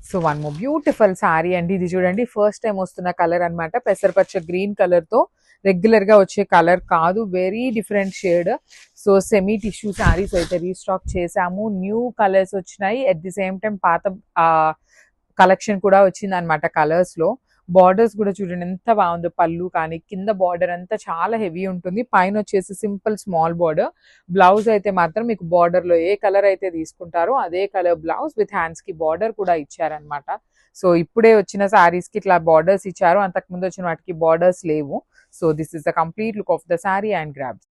So one more beautiful sorry అండి. ఇది చూడండి ఫస్ట్ టైం వస్తున్న కలర్ అన్నమాట. పెసరపచ్చ గ్రీన్ కలర్ తో, రెగ్యులర్ గా వచ్చే కలర్ కాదు, very different shade. So semi tissue saris అయితే రీస్టాక్ చేసాము. న్యూ కలర్స్ వచ్చినాయి, అట్ ది సేమ్ టైం పాత కలెక్షన్ కూడా వచ్చింది అనమాట కలర్స్ లో. బార్డర్స్ కూడా చూడండి ఎంత బాగుందో, పళ్ళు కానీ కింద బార్డర్ అంతా చాలా హెవీ ఉంటుంది, పైన వచ్చేసి సింపుల్ స్మాల్ బార్డర్. బ్లౌజ్ అయితే మాత్రం మీకు బార్డర్ లో ఏ కలర్ అయితే తీసుకుంటారో అదే కలర్ బ్లౌజ్ విత్ హ్యాండ్స్ కి బార్డర్ కూడా ఇచ్చారనమాట. సో ఇప్పుడే వచ్చిన సారీస్ కి ఇట్లా బార్డర్స్ ఇచ్చారు, అంతకు ముందు వచ్చిన వాటికి బార్డర్స్ లేవు. So this is the complete look of the sorry and grabs.